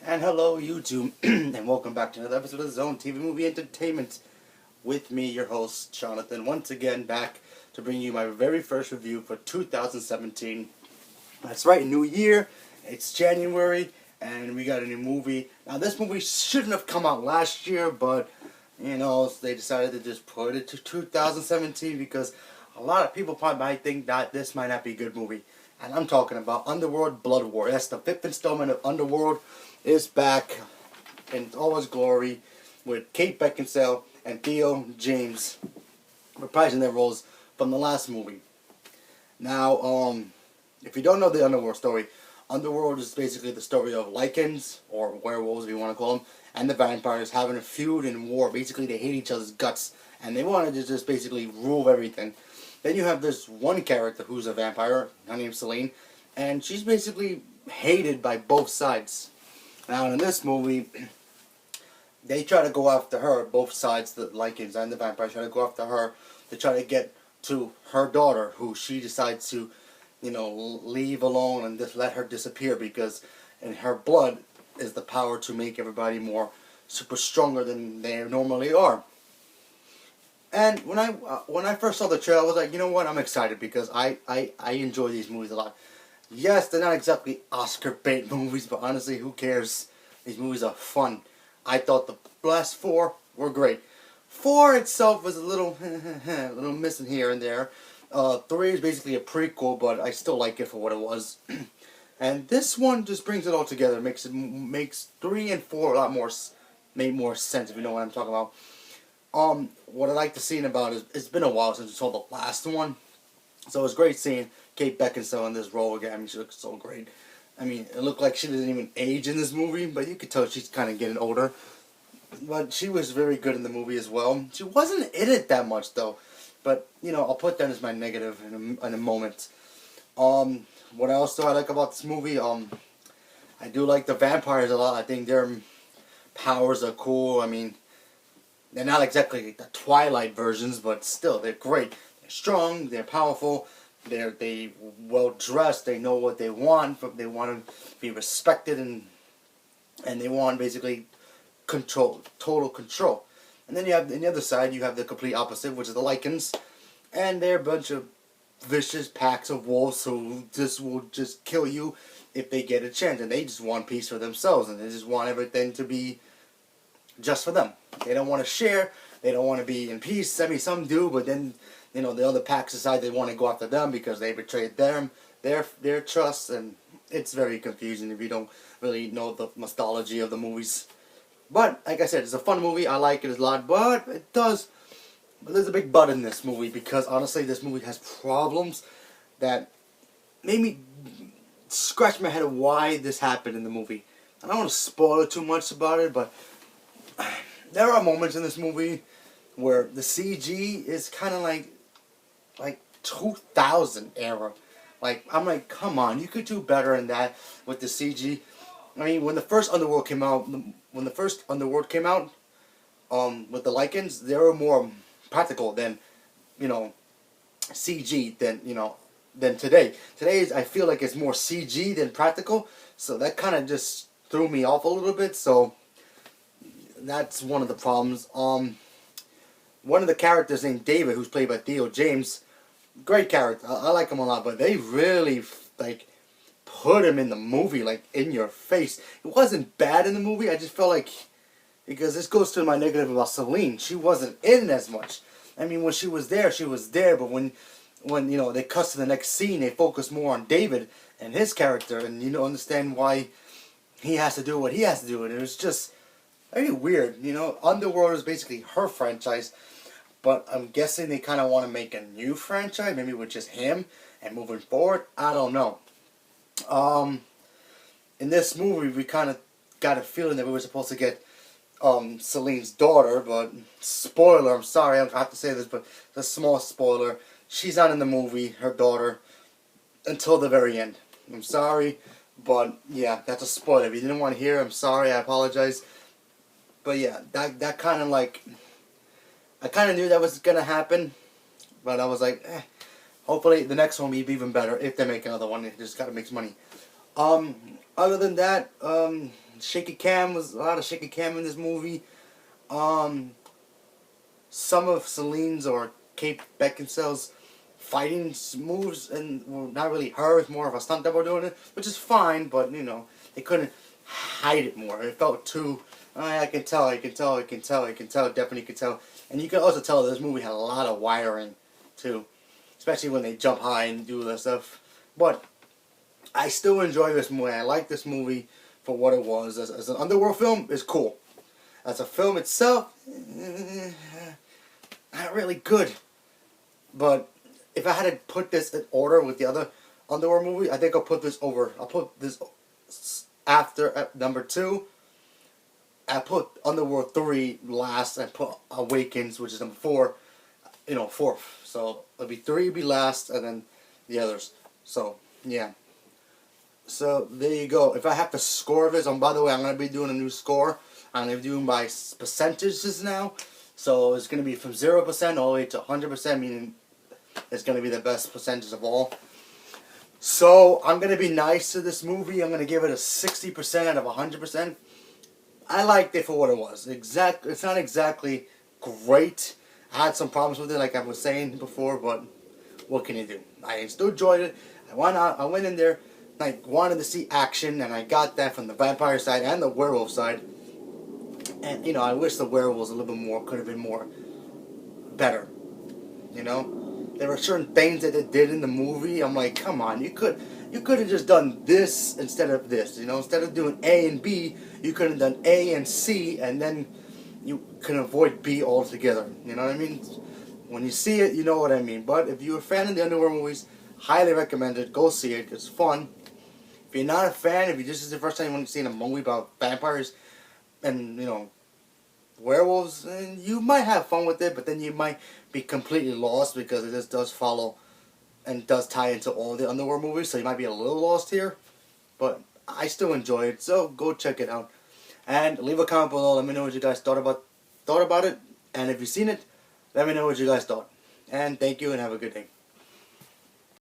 And hello YouTube, and welcome back to another episode of Zone TV Movie Entertainment with me, your host, Jonathan, once again back to bring you my very first review for 2017. That's right, new year, it's January, and we got a new movie. Now this movie shouldn't have come out last year, but, you know, they decided to just put it to 2017 because a lot of people probably might think that this might not be a good movie. And I'm talking about Underworld Blood War. That's the fifth installment of Underworld. Is back in all his glory with Kate Beckinsale and Theo James reprising their roles from the last movie. Now, if you don't know the Underworld story, Underworld is basically the story of Lycans, or werewolves if you want to call them, and the vampires having a feud and war. Basically, they hate each other's guts, and they wanted to just basically rule everything. Then you have this one character who's a vampire, her name's Celine, and she's basically hated by both sides. Now in this movie, they try to go after her, both sides, the Lycans and the vampires try to go after her to try to get to her daughter, who she decides to, leave alone and just let her disappear because in her blood is the power to make everybody more super stronger than they normally are. And when I first saw the trailer, I was like, you know what, I'm excited because I enjoy these movies a lot. Yes, they're not exactly Oscar bait movies, but honestly, who cares? These movies are fun. I thought the last four were great. 4 itself was a little missing here and there. 3 is basically a prequel, but I still like it for what it was. And this one just brings it all together. Makes 3 and 4 a lot more made more sense, if you know what I'm talking about. What I like to see about is it's been a while since we saw the last one. So it's great seeing Kate Beckinsale in this role again. I mean, she looks so great. I mean, it looked like she didn't even age in this movie, but you could tell she's kind of getting older. But she was very good in the movie as well. She wasn't in it that much, though. But, I'll put that as my negative in a moment. What else do I like about this movie? I do like the vampires a lot. I think their powers are cool. I mean, they're not exactly the Twilight versions, but still, they're great. They're strong, they're powerful, they're well dressed, they know what they want, but they want to be respected, and they want basically total control. And then you have, on the other side, you have the complete opposite, which is the Lycans, and they're a bunch of vicious packs of wolves who will just kill you if they get a chance, and they just want peace for themselves, and they just want everything to be just for them. They don't want to share. They don't want to be in peace. I mean, some do, but then, the other packs decide they want to go after them because they betrayed them, their trust, and it's very confusing if you don't really know the mythology of the movies. But, like I said, it's a fun movie. I like it a lot, but there's a big but in this movie because, honestly, this movie has problems that made me scratch my head of why this happened in the movie. I don't want to spoil too much about it, but there are moments in this movie where the CG is kind of like 2000 era. Like, I'm like, come on, you could do better than that with the CG. I mean, when the first Underworld came out, with the Lycans, they were more practical than, CG than today. Today, I feel like it's more CG than practical, so that kind of just threw me off a little bit, so that's one of the problems. One of the characters named David, who's played by Theo James, great character. I like him a lot, but they really put him in the movie in your face. It wasn't bad in the movie. I just felt like, because this goes to my negative about Celine, she wasn't in as much. I mean, when she was there, but when they cut to the next scene, they focus more on David and his character, and you understand why he has to do what he has to do, and it was just very weird. Underworld is basically her franchise, but I'm guessing they kind of want to make a new franchise, maybe with just him, and moving forward, I don't know. In this movie, we kind of got a feeling that we were supposed to get Celine's daughter, but spoiler, I'm sorry, I have to say this, but it's a small spoiler. She's not in the movie, her daughter, until the very end. I'm sorry, but yeah, that's a spoiler. If you didn't want to hear, I'm sorry, I apologize. But yeah, that kind of I kind of knew that was going to happen, but I was like, hopefully the next one will be even better if they make another one. They just got to make money. Other than that, Shaky cam was a lot of shaky cam in this movie. Um, some of Celine's or Kate Beckinsale's fighting moves and well, not really her, it's more of a stunt double doing it, which is fine, but you know, they couldn't hide it more. It felt too I can tell, definitely can tell. And you can also tell this movie had a lot of wiring too. Especially when they jump high and do that stuff. But I still enjoy this movie. I like this movie for what it was. As an underworld film, it's cool. As a film itself, not really good. But if I had to put this in order with the other underworld movie, I think I'll put this over. I'll put this after number 2. I put Underworld 3 last. I put Awakens, which is number 4, you know, 4th. So it'll be 3 be last, and then the others. So yeah. So there you go. If I have to score this, by the way, I'm gonna be doing a new score. I'm gonna be doing by percentages now. So it's gonna be from 0% all the way to 100%, meaning it's gonna be the best percentage of all. So I'm gonna be nice to this movie. I'm gonna give it a 60% out of 100%. I liked it for what it was. It's not exactly great. I had some problems with it, like I was saying before, but what can you do? I still enjoyed it. I went in there, like, wanted to see action, and I got that from the vampire side and the werewolf side. And you know, I wish the werewolves a little bit more could have been more better. You know, there were certain things that they did in the movie. I'm like, come on, you could have just done this instead of this. You know, instead of doing A and B, you could have done A and C, and then you can avoid B altogether. You know what I mean? When you see it, you know what I mean. But if you're a fan of the underworld movies, highly recommend it. Go see it. It's fun. If you're not a fan, if this is the first time you've seen a movie about vampires and, you know, werewolves, and you might have fun with it, but then you might be completely lost because it just does follow and does tie into all the underworld movies, so you might be a little lost here. But I still enjoy it, so go check it out. And leave a comment below. Let me know what you guys thought about it. And if you've seen it, let me know what you guys thought. And thank you and have a good day.